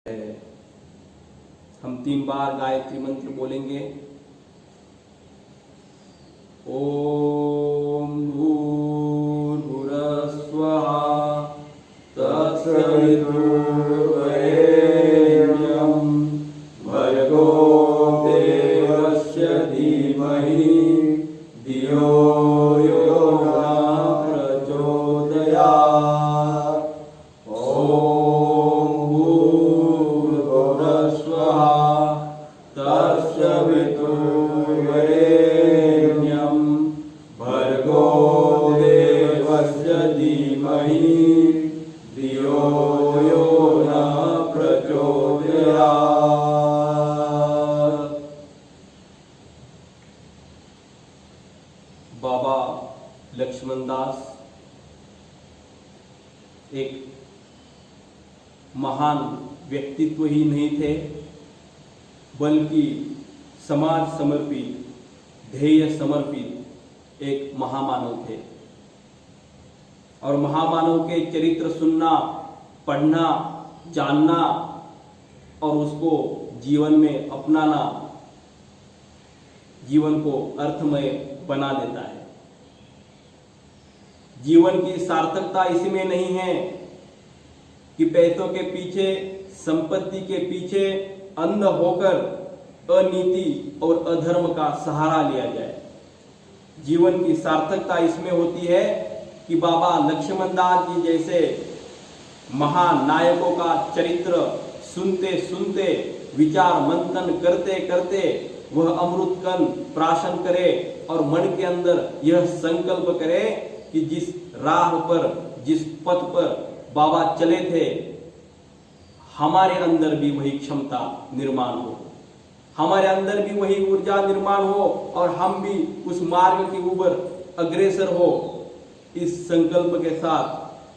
हम 3 बार गायत्री मंत्र बोलेंगे। ओम भूर्भुवस्सुवः तत्सवितुर्वरेण्यं भर्गो देवस्य धीमहि धियो यो नः प्रचोदयात्। ओम भूर्भुवस्सुवः तत्सवितुर्वरेण्यं भर्गो देवस्य धीमहि धियो यो नः प्रचोदयात्। बाबा लक्ष्मणदास एक महान व्यक्तित्व ही नहीं थे, बल्कि समाज समर्पित, ध्येय समर्पित एक महामानव थे। और महामानव के चरित्र सुनना, पढ़ना, जानना और उसको जीवन में अपनाना जीवन को अर्थमय बना देता है। जीवन की सार्थकता इसमें नहीं है कि पैसों के पीछे, संपत्ति के पीछे अंध होकर अनीति और अधर्म का सहारा लिया जाए। जीवन की सार्थकता इसमें होती है कि बाबा लक्ष्मणदास जी जैसे महान नायकों का चरित्र सुनते सुनते, विचार मंथन करते करते वह अमृत कण प्राशन करे और मन के अंदर यह संकल्प करे कि जिस राह पर, जिस पथ पर बाबा चले थे, हमारे अंदर भी वही क्षमता निर्माण हो, हमारे अंदर भी वही ऊर्जा निर्माण हो और हम भी उस मार्ग की ऊपर अग्रसर हो। इस संकल्प के साथ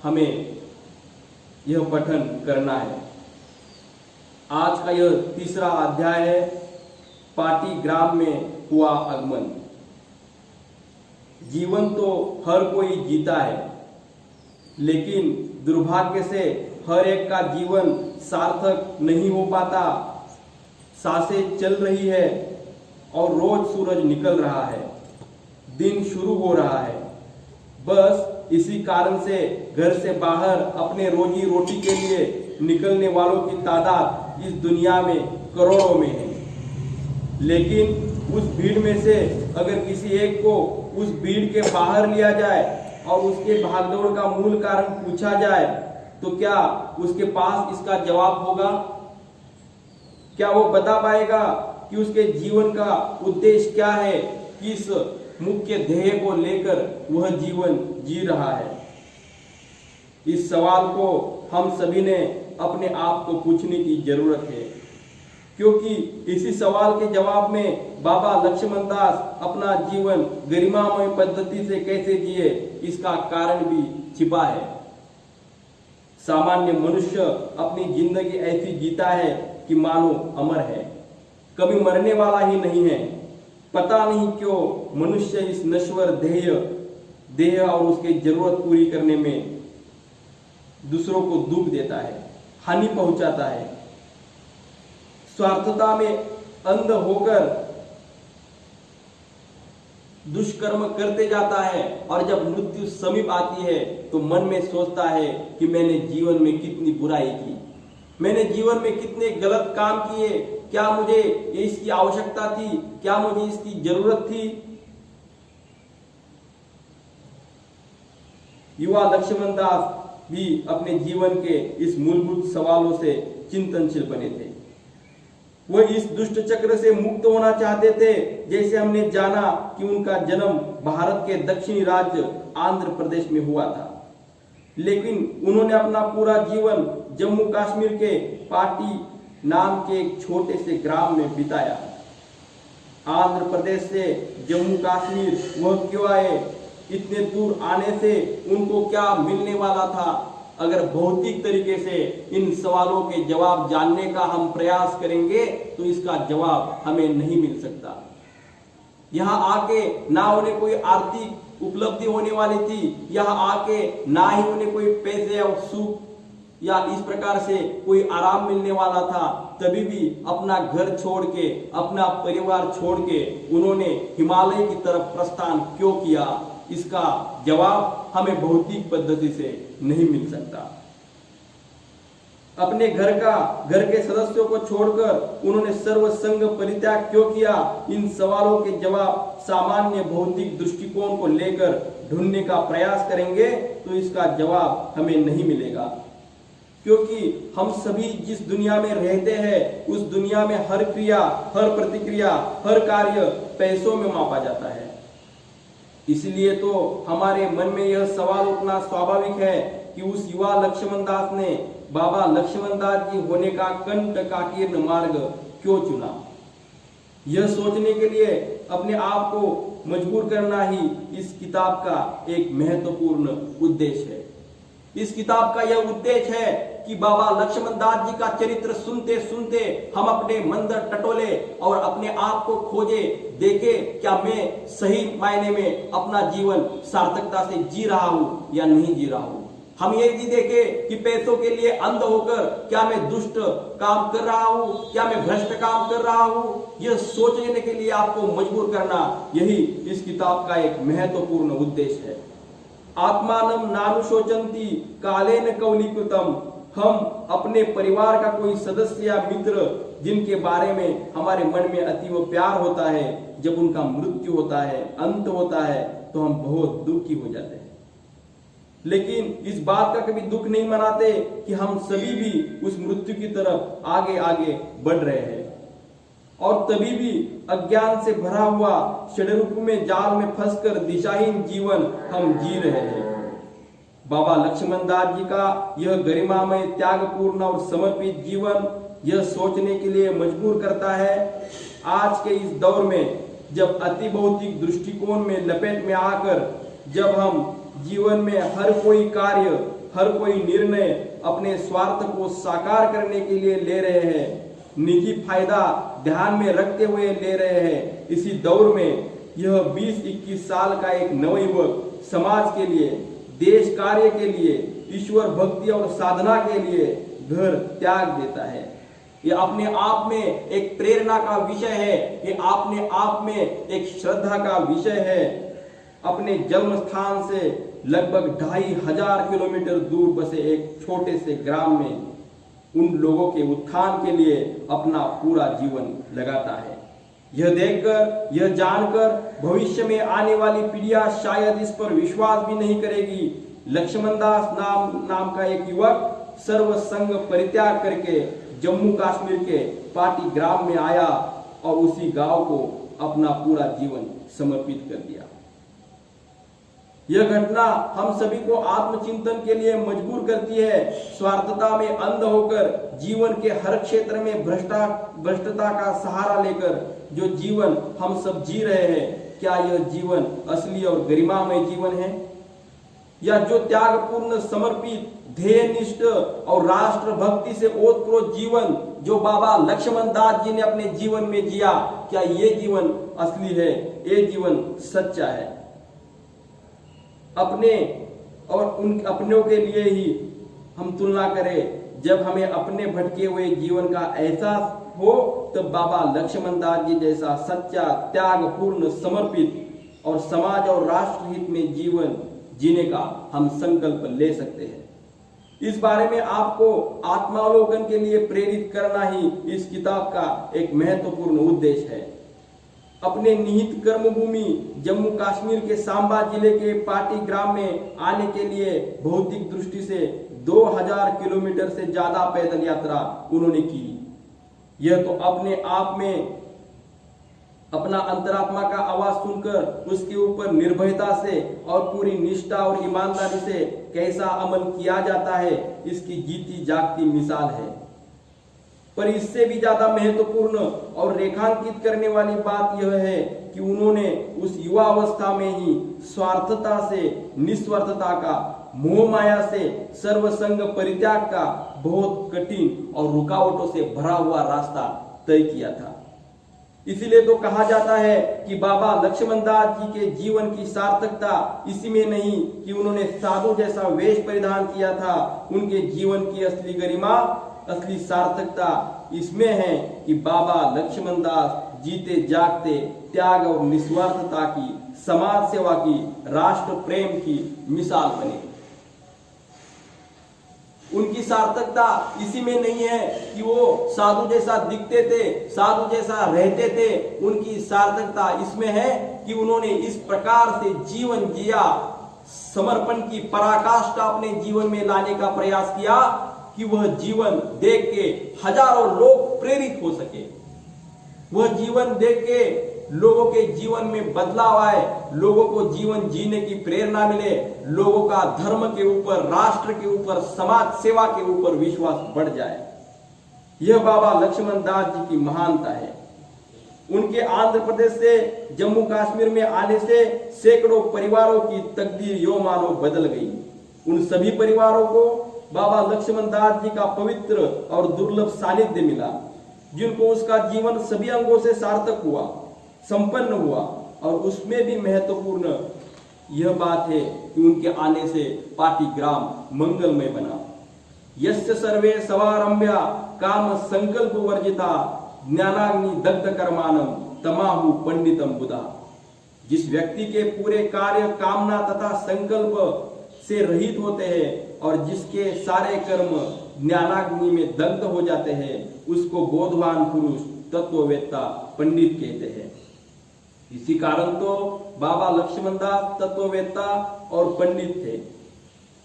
हमें यह पठन करना है। आज का यह तीसरा अध्याय है, पाटी ग्राम में हुआ आगमन। जीवन तो हर कोई जीता है, लेकिन दुर्भाग्य से हर एक का जीवन सार्थक नहीं हो पाता। सांसें चल रही है और रोज सूरज निकल रहा है, दिन शुरू हो रहा है। बस इसी कारण से घर से बाहर अपने रोजी रोटी के लिए निकलने वालों की तादाद इस दुनिया में करोड़ों में है। लेकिन उस भीड़ में से अगर किसी एक को उस भीड़ के बाहर लिया जाए और उसके भागदौड़ का मूल कारण पूछा जाए तो क्या उसके पास इसका जवाब होगा? क्या वो बता पाएगा कि उसके जीवन का उद्देश्य क्या है, किस मुख्य ध्येय को लेकर वह जीवन जी रहा है? इस सवाल को हम सभी ने अपने आप को पूछने की जरूरत है, क्योंकि इसी सवाल के जवाब में बाबा लक्ष्मणदास अपना जीवन गरिमामय पद्धति से कैसे जिए, इसका कारण भी छिपा है। सामान्य मनुष्य अपनी जिंदगी ऐसी जीता है कि मानो अमर है, कभी मरने वाला ही नहीं है। पता नहीं क्यों मनुष्य इस नश्वर देह और उसकी जरूरत पूरी करने में दूसरों को दुख देता है, हानि पहुंचाता है, स्वार्थता में अंध होकर दुष्कर्म करते जाता है। और जब मृत्यु समीप आती है तो मन में सोचता है कि मैंने जीवन में कितनी बुराई की, मैंने जीवन में कितने गलत काम किए, क्या मुझे इसकी आवश्यकता थी, क्या मुझे इसकी जरूरत थी? युवा लक्ष्मणदास भी अपने जीवन के इस मूलभूत सवालों से चिंतनशील बने थे। वह इस दुष्ट चक्र से मुक्त होना चाहते थे। जैसे हमने जाना कि उनका जन्म भारत के दक्षिणी राज्य आंध्र प्रदेश में हुआ था, लेकिन उन्होंने अपना पूरा जीवन जम्मू कश्मीर के पाटी नाम के एक छोटे से ग्राम में बिताया। आंध्र प्रदेश से जम्मू कश्मीर वह क्यों आए? इतने दूर आने से उनको क्या मिलने वाला था? अगर भौतिक तरीके से इन सवालों के जवाब जानने का हम प्रयास करेंगे तो इसका जवाब हमें नहीं मिल सकता। यहाँ आके ना उन्हें कोई आर्थिक उपलब्धि होने वाली थी, यहाँ आके ना ही उन्हें कोई पैसे और सुख या इस प्रकार से कोई आराम मिलने वाला था, तभी भी अपना घर छोड़ के, अपना परिवार छोड़ के उन्होंने हिमालय की तरफ प्रस्थान क्यों किया? इसका जवाब हमें भौतिक पद्धति से नहीं मिल सकता। अपने घर के सदस्यों को छोड़कर उन्होंने सर्व संग परित्याग क्यों किया? इन सवालों के जवाब सामान्य भौतिक दृष्टिकोण को लेकर ढूंढने का प्रयास करेंगे तो इसका जवाब हमें नहीं मिलेगा, क्योंकि हम सभी जिस दुनिया में रहते हैं उस दुनिया में हर क्रिया, हर प्रतिक्रिया, हर कार्य पैसों में मापा जाता है। इसलिए तो हमारे मन में यह सवाल उठना स्वाभाविक है कि उस युवा लक्ष्मण दास ने बाबा लक्ष्मण दास जी होने का कंटकाकीर्ण मार्ग क्यों चुना? यह सोचने के लिए अपने आप को मजबूर करना ही इस किताब का एक महत्वपूर्ण उद्देश्य है। इस किताब का यह उद्देश्य है कि बाबा लक्ष्मण दास जी का चरित्र सुनते सुनते हम अपने मंदिर टटोले और अपने आप को खोजे, देखे क्या मैं सही मायने में अपना जीवन सार्थकता से जी रहा हूं या नहीं जी रहा हूं। हम ये भी देखे कि पैसों के लिए अंध होकर क्या मैं दुष्ट काम कर रहा हूं, क्या मैं भ्रष्ट काम कर रहा हूं। यह सोचने के लिए आपको मजबूर करना, यही इस किताब का एक महत्वपूर्ण उद्देश्य है। आत्मानम नानुशोचंती कालेन कौलीकृतम। हम अपने परिवार का कोई सदस्य या मित्र जिनके बारे में हमारे मन में अतीव प्यार होता है, जब उनका मृत्यु होता है, अंत होता है, तो हम बहुत दुखी हो जाते हैं। लेकिन इस बात का कभी दुख नहीं मनाते कि हम सभी भी उस मृत्यु की तरफ आगे आगे बढ़ रहे हैं और तभी भी अज्ञान से भरा हुआ षड्रूप में जाल में फंसकर दिशाहीन जीवन हम जी रहे हैं। बाबा लक्ष्मण दास जी का यह गरिमामय, त्यागपूर्ण और समर्पित जीवन यह सोचने के लिए मजबूर करता है। आज के इस दौर में जब अति भौतिक दृष्टिकोण में लपेट में आकर जब हम जीवन में हर कोई कार्य, हर कोई निर्णय अपने स्वार्थ को साकार करने के लिए ले रहे हैं, निजी फायदा ध्यान में रखते हुए ले रहे हैं, इसी दौर में यह 20-21 साल का एक नवयुवक समाज के लिए, देश कार्य के लिए, ईश्वर भक्ति और साधना के लिए घर त्याग देता है। ये अपने आप में एक प्रेरणा का विषय है, ये अपने आप में एक श्रद्धा का विषय है। अपने जन्म स्थान से लगभग 2500 किलोमीटर दूर बसे एक छोटे से ग्राम में उन लोगों के उत्थान के लिए अपना पूरा जीवन लगाता है। यह देखकर, यह जानकर भविष्य में आने वाली पीढ़ियां शायद इस पर विश्वास भी नहीं करेगी। लक्ष्मण दास नाम का एक युवक सर्व संग परित्याग करके जम्मू कश्मीर के पाटी ग्राम में आया और उसी गांव को अपना पूरा जीवन समर्पित कर दिया। यह घटना हम सभी को आत्मचिंतन के लिए मजबूर करती है। स्वार्थता में अंध होकर जीवन के हर क्षेत्र में भ्रष्टता का सहारा लेकर जो जीवन हम सब जी रहे हैं, क्या यह जीवन असली और गरिमामय जीवन है? या जो त्यागपूर्ण, समर्पित, ध्येयनिष्ठ और राष्ट्र भक्ति से ओतप्रोत जीवन जो बाबा लक्ष्मण दास जी ने अपने जीवन में जिया, क्या ये जीवन असली है? ये जीवन सच्चा है? अपने और उन अपनों के लिए ही हम तुलना करें। जब हमें अपने भटके हुए जीवन का एहसास हो तब बाबा लक्ष्मण दास जी जैसा सच्चा, त्यागपूर्ण, समर्पित और समाज और राष्ट्र हित में जीवन जीने का हम संकल्प ले सकते हैं। इस बारे में आपको आत्मावलोकन के लिए प्रेरित करना ही इस किताब का एक महत्वपूर्ण उद्देश्य है। अपने निहित कर्मभूमि जम्मू कश्मीर के सांबा जिले के पाटी ग्राम में आने के लिए भौतिक दृष्टि से 2000 किलोमीटर से ज्यादा पैदल यात्रा उन्होंने की। यह तो अपने आप में अपना अंतरात्मा का आवाज सुनकर उसके ऊपर निर्भयता से और पूरी निष्ठा और ईमानदारी से कैसा अमल किया जाता है, इसकी जीती जागती मिसाल है। पर इससे भी ज्यादा महत्वपूर्ण और रेखांकित करने वाली बात यह है कि उन्होंने उस युवा अवस्था में ही स्वार्थता से, निस्वार्थता का, मोह माया से, सर्वसंग परित्याग का बहुत कठिन और रुकावटों से भरा हुआ रास्ता तय किया था। इसीलिए तो कहा जाता है कि बाबा लक्ष्मण दास जी के जीवन की सार्थकता इसी में नहीं कि उन्होंने साधु जैसा वेश परिधान किया था, उनके जीवन की असली गरिमा, असली सार्थकता इसमें है कि बाबा लक्ष्मण दास जीते जागते त्याग और निस्वार्थता की, समाज सेवा की, राष्ट्र प्रेम की मिसाल बने। उनकी सार्थकता इसी में नहीं है कि वो साधु जैसा दिखते थे, साधु जैसा रहते थे। उनकी सार्थकता इसमें है कि उन्होंने इस प्रकार से जीवन जिया, समर्पण की पराकाष्ठा अपने जीवन में लाने का प्रयास किया कि वह जीवन देख के हजारों लोग प्रेरित हो सके, वह जीवन देख के लोगों के जीवन में बदलाव आए, लोगों को जीवन जीने की प्रेरणा मिले, लोगों का धर्म के ऊपर, राष्ट्र के ऊपर, समाज सेवा के ऊपर विश्वास बढ़ जाए। यह बाबा लक्ष्मण दास जी की महानता है। उनके आंध्र प्रदेश से जम्मू कश्मीर में आने से सैकड़ों परिवारों की तकदीर यो मानो बदल गई। उन सभी परिवारों को बाबा लक्ष्मण दास जी का पवित्र और दुर्लभ सानिध्य मिला, जिनको उसका जीवन सभी अंगों से सार्थक हुआ, संपन्न हुआ। और उसमें भी महत्वपूर्ण यह बात है कि उनके आने से पाटी ग्राम मंगलमय बना। यस्य सर्वे सवारंभ्या काम संकल्प वर्जिता ज्ञानाग्नि दग्ध कर्मानम तमाहु पंडितम बुधा। जिस व्यक्ति के पूरे कार्य कामना तथा संकल्प से रहित होते हैं और जिसके सारे कर्म ज्ञानाग्नि में दग्ध हो जाते हैं, उसको बोधवान पुरुष, तत्ववेत्ता, पंडित कहते हैं। इसी कारण तो बाबा लक्ष्मण दास तत्ववेत्ता और पंडित थे।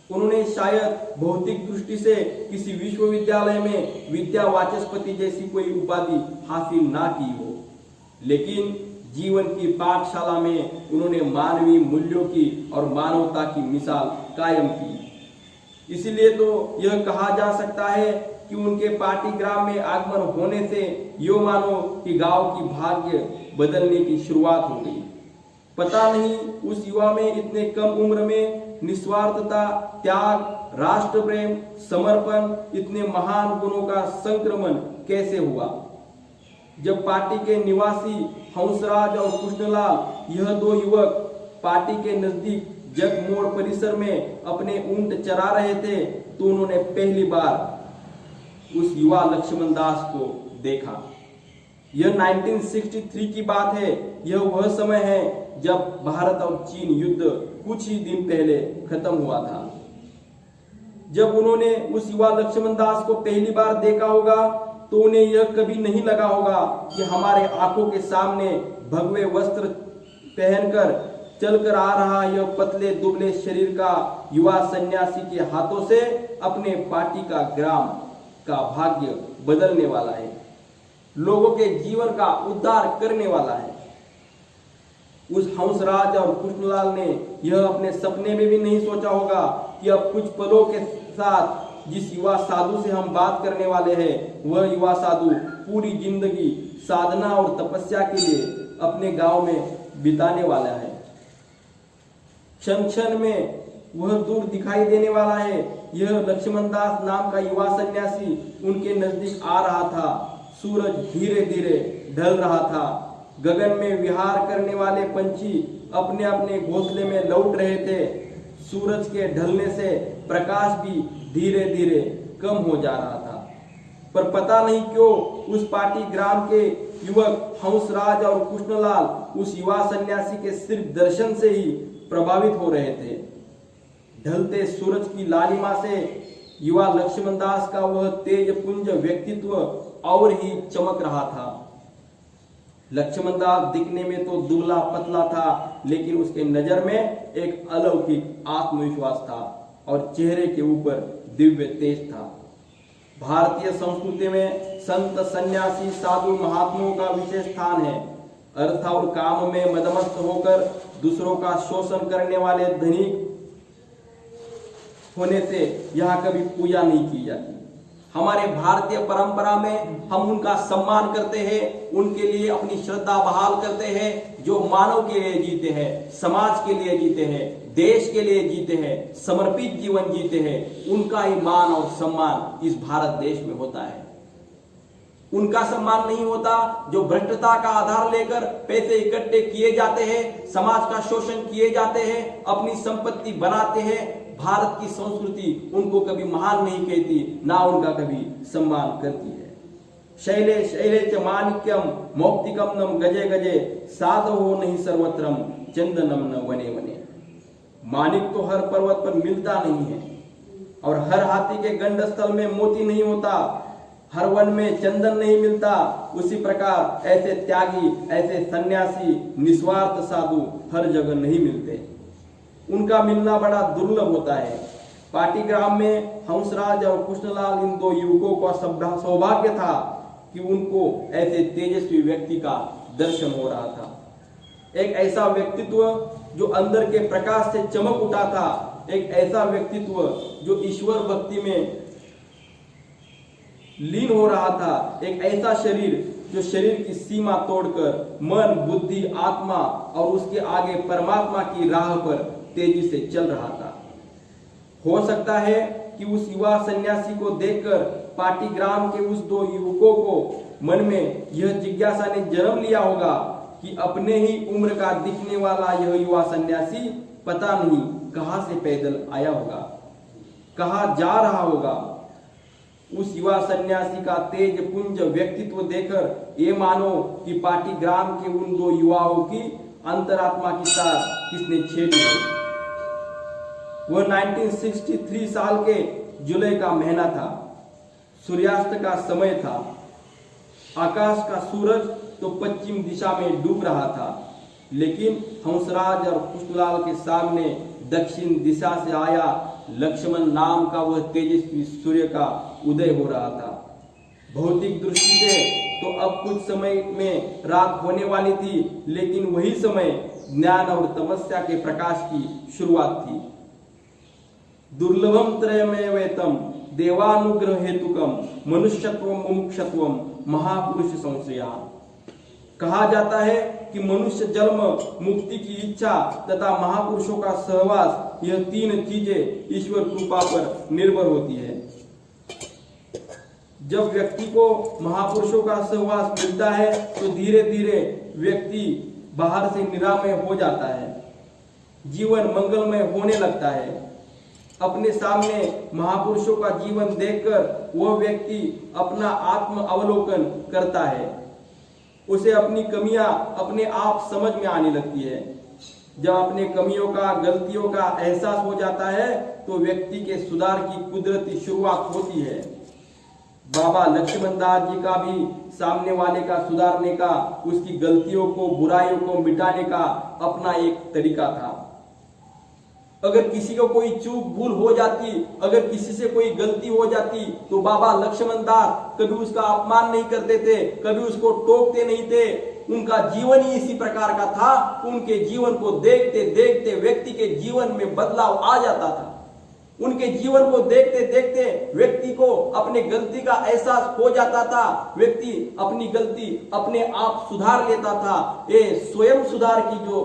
उन्होंने शायद भौतिक दृष्टि से किसी विश्वविद्यालय में विद्या वाचस्पति जैसी कोई उपाधि हासिल ना की हो, लेकिन जीवन की पाठशाला में उन्होंने मानवीय मूल्यों की और मानवता की मिसाल कायम की। इसीलिए तो यह कहा जा सकता है कि उनके पाटी ग्राम में आगमन होने से यो मानो कि गांव की भाग्य बदलने की शुरुआत हो गई। पता नहीं उस युवा में इतने कम उम्र में निस्वार्थता, त्याग, राष्ट्र प्रेम, समर्पण, इतने महान गुणों का संक्रमण कैसे हुआ। जब पाटी के निवासी हंसराज और कृष्णलाल, यह दो युवक पाटी के नजदीक जगमोड़ परिसर में अपने ऊंट चरा रहे थे, तो उन्होंने पहली बार उस युवा लक्ष्मण दास को देखा। यह 1963 की बात है। यह वह समय है जब भारत और चीन युद्ध कुछ ही दिन पहले खत्म हुआ था। जब उन्होंने उस युवा लक्ष्मण दास को पहली बार देखा होगा तो उन्हें यह कभी नहीं लगा होगा कि हमारे आंखों के सामने भगवे वस्त्र पहनकर चलकर आ रहा यह पतले दुबले शरीर का युवा सन्यासी के हाथों से अपने पाटी का ग्राम का भाग्य बदलने वाला है, लोगों के जीवन का उद्धार करने वाला है। उस हंसराज और कृष्णलाल ने यह अपने सपने में भी नहीं सोचा होगा कि अब कुछ पलों के साथ जिस युवा साधु से हम बात करने वाले हैं, वह युवा साधु पूरी जिंदगी साधना और तपस्या के लिए अपने गांव में बिताने वाला है। क्षण क्षण में वह दूर दिखाई देने वाला है। यह लक्ष्मण दास नाम का युवा सन्यासी उनके नजदीक आ रहा था। सूरज धीरे धीरे ढल रहा था। गगन में विहार करने वाले पंछी अपने अपने घोंसले में लौट रहे थे। सूरज के ढलने से प्रकाश भी धीरे धीरे कम हो जा रहा था, पर पता नहीं क्यों उस पाटी ग्राम के युवक हंसराज और कृष्णलाल उस युवा सन्यासी के सिर्फ दर्शन से ही प्रभावित हो रहे थे। ढलते सूरज की लालिमा से युवा लक्ष्मण दास का वह तेजपुंज व्यक्तित्व और ही चमक रहा था। लक्ष्मण दास दिखने में तो दुबला पतला था, लेकिन उसके नजर में एक अलौकिक आत्मविश्वास था और चेहरे के ऊपर दिव्य तेज था। भारतीय संस्कृति में संत, सन्यासी, साधु, महात्माओं का विशेष स्थान है। अर्थ और काम में मदमस्त होकर दूसरों का शोषण करने वाले धनिक होने से यहाँ कभी पूजा नहीं की जाती। हमारे भारतीय परंपरा में हम उनका सम्मान करते हैं, उनके लिए अपनी श्रद्धा बहाल करते हैं, जो मानव के लिए जीते हैं, समाज के लिए जीते हैं, देश के लिए जीते हैं, समर्पित जीवन जीते हैं। उनका ही मान और सम्मान इस भारत देश में होता है। उनका सम्मान नहीं होता। जो भ्रष्टता का आधार लेकर पैसे इकट्ठे किए जाते हैं, समाज का शोषण किए जाते हैं, अपनी संपत्ति बनाते हैं, भारत की संस्कृति उनको कभी महान नहीं कहती, ना उनका कभी सम्मान करती है। शैले शैले च माणिक्यम मौक्तिकम नम गजे गजे साधवो नहीं सर्वत्रम चंदनम न वने वने। माणिक तो हर पर्वत पर मिलता नहीं है और हर हाथी के गंड स्थल में मोती नहीं होता, हर वन में चंदन नहीं मिलता। उसी प्रकार ऐसे त्यागी, ऐसे सन्यासी, निस्वार्थ साधु हर जगह नहीं मिलते, उनका मिलना बड़ा दुर्लभ होता है। पाटीग्राम में हंसराज और कृष्णलाल इन दो युवकों का सौभाग्य था कि उनको ऐसे तेजस्वी व्यक्ति का दर्शन हो रहा था। एक ऐसा व्यक्तित्व जो अंदर के प्रकाश से चमक उठा था, एक ऐसा व्यक्तित्व जो ईश्वर भक्ति में लीन हो रहा था, एक ऐसा शरीर जो शरीर की सीमा तोड़कर मन, बुद्धि, आत्मा और उसके आगे परमात्मा की राह पर तेजी से चल रहा था। हो सकता है कि उस युवा सन्यासी को देखकर पाटीग्राम के उस दो युवकों को मन में यह जिज्ञासा ने जन्म लिया होगा कि अपने ही उम्र का दिखने वाला यह युवा सन्यासी पता नहीं कहां से पैदल आया होगा, कहां जा रहा होगा। उस युवा सन्यासी का तेज पुंज व्यक्तित्व देखकर ये मानो कि पाटीग्राम के उन दो युवाओं की अंतरात्मा की तार किसने छेड़ी है। वह 1963 साल के जुलाई का महीना था, सूर्यास्त का समय था, आकाश का सूरज तो पश्चिम दिशा में डूब रहा था, लेकिन हंसराज और कृष्णलाल के सामने दक्षिण दिशा से आया लक्ष्मण नाम का वह तेजस्वी सूर्य का उदय हो रहा था। भौतिक दृष्टि से तो अब कुछ समय में रात होने वाली थी, लेकिन वही समय ज्ञान और तपस्या के प्रकाश की शुरुआत थी। दुर्लभम त्रयमेवेतम देवानुग्रह हेतुकम मनुष्यत्व मुमुक्षत्वम महापुरुष संश्रया। कहा जाता है कि मनुष्य जन्म, मुक्ति की इच्छा तथा महापुरुषों का सहवास, यह तीन चीजें ईश्वर कृपा पर निर्भर होती है। जब व्यक्ति को महापुरुषों का सहवास मिलता है तो धीरे धीरे व्यक्ति बाहर से निरामय हो जाता है, जीवन मंगलमय होने लगता है। अपने सामने महापुरुषों का जीवन देखकर वह व्यक्ति अपना आत्म अवलोकन करता है, उसे अपनी कमियां अपने आप समझ में आने लगती है। जब अपने कमियों का, गलतियों का एहसास हो जाता है तो व्यक्ति के सुधार की कुदरती शुरुआत होती है। बाबा लक्ष्मण दास जी का भी सामने वाले का सुधारने का, उसकी गलतियों को, बुराइयों को मिटाने का अपना एक तरीका था। अगर किसी को कोई चूक भूल हो जाती, अगर किसी से कोई गलती हो जाती तो बाबा लक्ष्मण दास कभी उसका अपमान नहीं करते थे, कभी उसको टोकते नहीं थे। उनका जीवन ही इसी प्रकार का था। उनके जीवन को देखते देखते व्यक्ति के जीवन में बदलाव आ जाता था। उनके जीवन को देखते देखते व्यक्ति को अपने गलती का एहसास हो जाता था, व्यक्ति अपनी गलती अपने आप सुधार लेता था। ये स्वयं सुधार की जो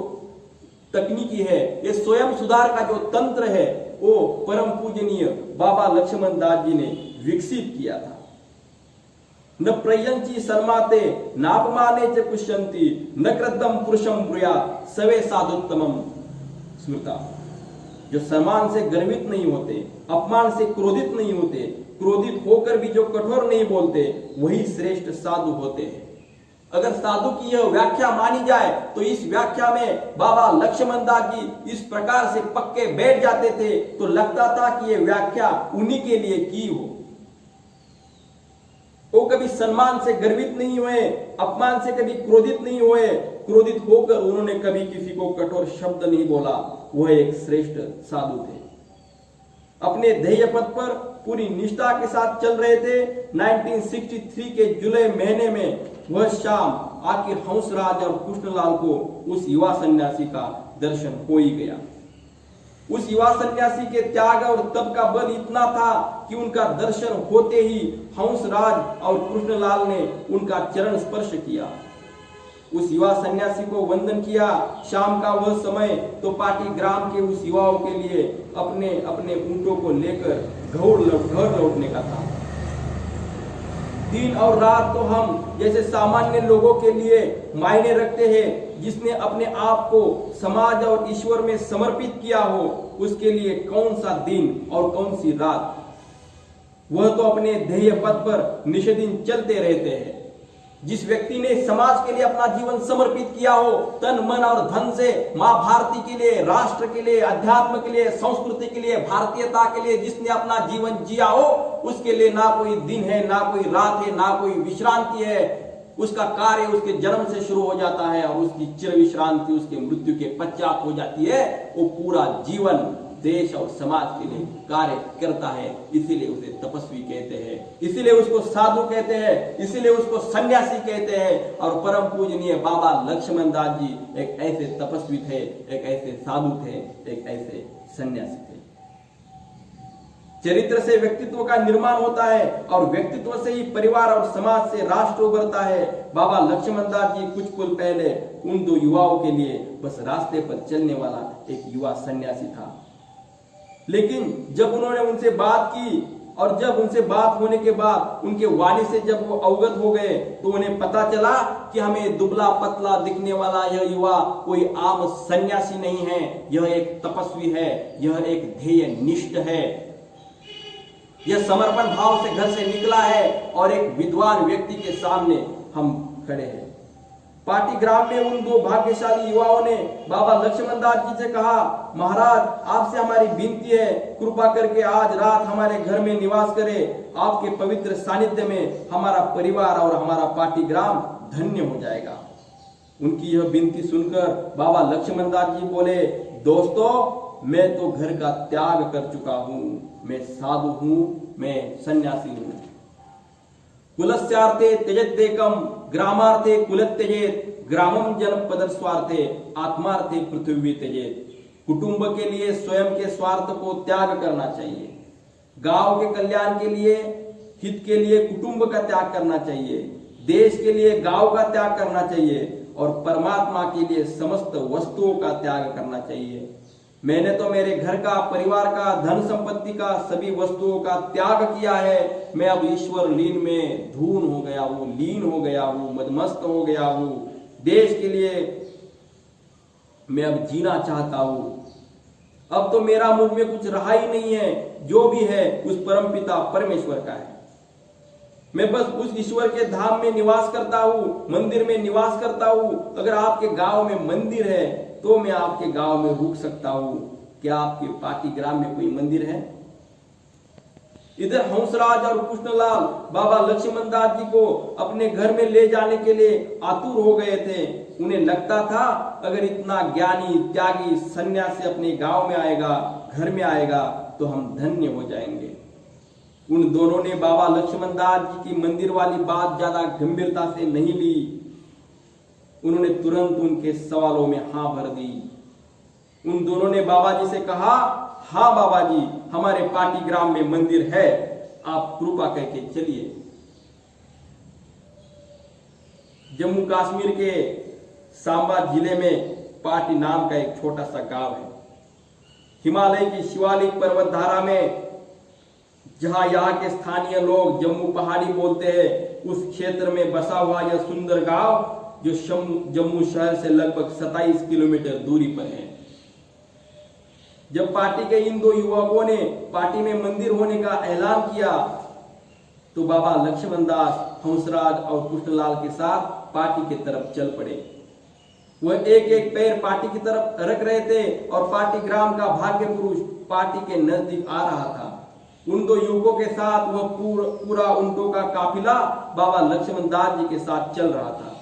तकनीकी है, ये स्वयं सुधार का जो तंत्र है, वो परम पूजनीय बाबा लक्ष्मण दास जी ने विकसित किया था। न प्रयंची शर्माते नापमाने च पुष्यन्ति न कृतम पुरुषम ब्रूयात् सवे साधुत्तमम स्मृता। जो सम्मान से गर्वित नहीं होते, अपमान से क्रोधित नहीं होते, क्रोधित होकर भी जो कठोर नहीं बोलते, वही श्रेष्ठ साधु होते हैं। अगर साधु की यह व्याख्या मानी जाए तो इस व्याख्या में बाबा लक्ष्मण दास जी इस प्रकार से पक्के बैठ जाते थे तो लगता था कि यह व्याख्या उन्हीं के लिए की हो। वो कभी सम्मान से गर्वित नहीं हुए, अपमान से कभी क्रोधित नहीं हुए, क्रोधित होकर उन्होंने कभी किसी को कठोर शब्द नहीं बोला। वह एक श्रेष्ठ साधु थे। अपने ध्येय पथ पर पूरी निष्ठा के साथ चल रहे थे। 1963 के जुलाई महीने में वह शाम आखिर हंसराज और कृष्णलाल को उस युवा सन्यासी का दर्शन हो ही गया। उस युवा सन्यासी के त्याग और तप का बल इतना था कि उनका दर्शन होते ही हंसराज और कृष्णलाल ने उनका चरण स्पर्श किया, उस युवा सन्यासी को वंदन किया। शाम का वह समय तो पाटीग्राम के उस युवाओं के लिए अपने अपने ऊंटों को लेकर घर लौटने का था। दिन और रात तो हम जैसे सामान्य लोगों के लिए मायने रखते हैं। जिसने अपने आप को समाज और ईश्वर में समर्पित किया हो, उसके लिए कौन सा दिन और कौन सी रात। वह तो अपने ध्येय पथ पर निष्दिन चलते रहते हैं। जिस व्यक्ति ने समाज के लिए अपना जीवन समर्पित किया हो, तन मन और धन से, मां भारती के लिए, राष्ट्र के लिए, अध्यात्म के लिए, संस्कृति के लिए, भारतीयता के लिए जिसने अपना जीवन जिया हो, उसके लिए ना कोई दिन है, ना कोई रात है, ना कोई विश्रांति है। उसका कार्य उसके जन्म से शुरू हो जाता है और उसकी चिर विश्रांति उसके मृत्यु के पश्चात हो जाती है। वो पूरा जीवन देश और समाज के लिए कार्य करता है, इसीलिए उसे तपस्वी कहते हैं, इसीलिए उसको साधु कहते हैं, इसीलिए उसको सन्यासी कहते हैं। और परम पूजनीय बाबा लक्ष्मण दास जी एक ऐसे तपस्वी थे, एक ऐसे साधु थे, एक ऐसे सन्यासी थे। चरित्र से व्यक्तित्व का निर्माण होता है और व्यक्तित्व से ही परिवार और समाज से राष्ट्र उभरता है। बाबा लक्ष्मण दास जी कुछ पल पहले उन दो युवाओं के लिए बस रास्ते पर चलने वाला एक युवा सन्यासी था। लेकिन जब उन्होंने उनसे बात की और जब उनसे बात होने के बाद उनके वाणी से जब वो अवगत हो गए, तो उन्हें पता चला कि हमें दुबला पतला दिखने वाला यह युवा कोई आम सन्यासी नहीं है, यह एक तपस्वी है, यह एक ध्येय निष्ठ है, यह समर्पण भाव से घर से निकला है और एक विद्वान व्यक्ति के सामने हम खड़े हैं। पाटी ग्राम में उन दो भाग्यशाली युवाओं ने बाबा लक्ष्मण दास जी से कहा, महाराज आपसे हमारी विनती है, कृपा करके आज रात हमारे घर में निवास करें। आपके पवित्र सानिध्य में हमारा परिवार और हमारा पाटी ग्राम धन्य हो जाएगा। उनकी यह विनती सुनकर बाबा लक्ष्मण दास जी बोले, दोस्तों मैं तो घर का त्याग कर चुका हूं, मैं साधु हूं, मैं सन्यासी हूं। कुलस्यार्थे त्यजेदेकम ग्रामार्थे कुलत्यजेत ग्रामम जनपद स्वार्थे आत्मार्थे पृथ्वी त्यजेत। कुटुंब के लिए स्वयं के स्वार्थ को त्याग करना चाहिए, गांव के कल्याण के लिए, हित के लिए कुटुंब का त्याग करना चाहिए, देश के लिए गांव का त्याग करना चाहिए और परमात्मा के लिए समस्त वस्तुओं का त्याग करना चाहिए। मैंने तो मेरे घर का, परिवार का, धन संपत्ति का, सभी वस्तुओं का त्याग किया है। मैं अब ईश्वर लीन में धून हो गया हूं, लीन हो गया हूं, मदमस्त हो गया हूं। देश के लिए मैं अब जीना चाहता हूं। अब तो मेरा मुझ में कुछ रहा ही नहीं है, जो भी है उस परमपिता परमेश्वर का है। मैं बस उस ईश्वर के धाम में निवास करता हूं, मंदिर में निवास करता हूं। अगर आपके गांव में मंदिर है तो मैं आपके गांव में रुक सकता हूं। क्या आपके पाटी ग्राम में कोई मंदिर है? इधर हंसराज और कृष्णलाल बाबा लक्ष्मण दास जी को अपने घर में ले जाने के लिए आतुर हो गए थे। उन्हें लगता था अगर इतना ज्ञानी त्यागी सन्यासी अपने गांव में आएगा, घर में आएगा, तो हम धन्य हो जाएंगे। उन दोनों ने बाबा लक्ष्मण दास जी की मंदिर वाली बात ज्यादा गंभीरता से नहीं ली। उन्होंने तुरंत उनके सवालों में हाँ भर दी। उन दोनों ने बाबा जी से कहा, हाँ बाबा जी, हमारे पाटी ग्राम में मंदिर है, आप कृपा करके चलिए। जम्मू कश्मीर के सांबा जिले में पाटी नाम का एक छोटा सा गांव है। हिमालय की शिवालिक पर्वत धारा में, जहां यहाँ के स्थानीय लोग जम्मू पहाड़ी बोलते हैं, उस क्षेत्र में बसा हुआ यह सुंदर गांव जो जम्मू शहर से लगभग 27 किलोमीटर दूरी पर है। जब पार्टी के इन दो युवकों ने पार्टी में मंदिर होने का ऐलान किया, तो बाबा लक्ष्मण दास हंसराज और कृष्णलाल के साथ पार्टी की तरफ चल पड़े। वह एक एक पैर पार्टी की तरफ रख रहे थे और पार्टी ग्राम का भाग्य पुरुष पार्टी के नजदीक आ रहा था। उन दो युवकों के साथ वह पूरा उनटों का काफिला बाबा लक्ष्मण दास जी के साथ चल रहा था।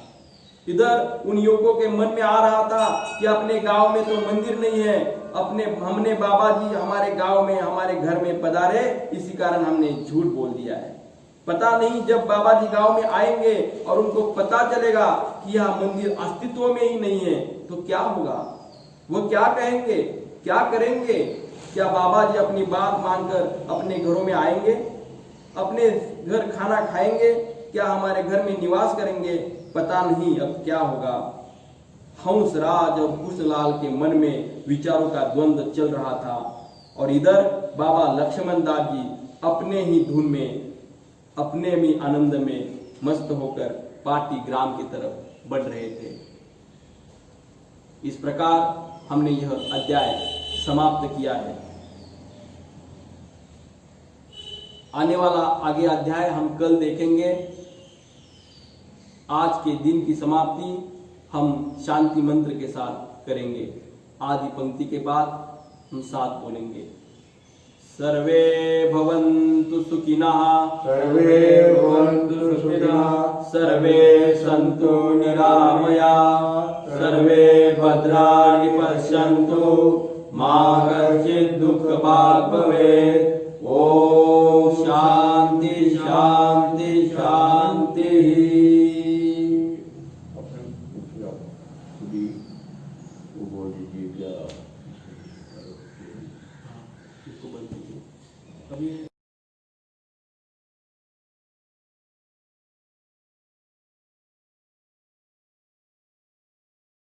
इधर उन युवकों के मन में आ रहा था कि अपने गांव में तो मंदिर नहीं है, हमने बाबा जी हमारे गांव में, हमारे घर में पधारे, इसी कारण हमने झूठ बोल दिया है। पता नहीं जब बाबा जी गांव में आएंगे और उनको पता चलेगा कि यह मंदिर अस्तित्व में ही नहीं है, तो क्या होगा? वो क्या कहेंगे, क्या करेंगे? क्या बाबा जी अपनी बात मानकर अपने घरों में आएंगे, अपने घर खाना खाएंगे, क्या हमारे घर में निवास करेंगे? पता नहीं अब क्या होगा। हंसराज और कृष्णलाल के मन में विचारों का द्वंद्व चल रहा था और इधर बाबा लक्ष्मण दास जी अपने ही धुन में, अपने में आनंद में मस्त होकर पाटी ग्राम की तरफ बढ़ रहे थे। इस प्रकार हमने यह अध्याय समाप्त किया है। आने वाला आगे अध्याय हम कल देखेंगे। आज के दिन की समाप्ति हम शांति मंत्र के साथ करेंगे। आदि पंक्ति के बाद हम साथ बोलेंगे। सर्वे भवन्तु सुखिनः, सर्वे भवन्तु सुखिनः, सर्वे सन्तु निरामयाः, सर्वे भद्राणि पश्यन्तु, मा कश्चित् दुःखभाग् भवेत्। ओम शांति शांति शांति। अभी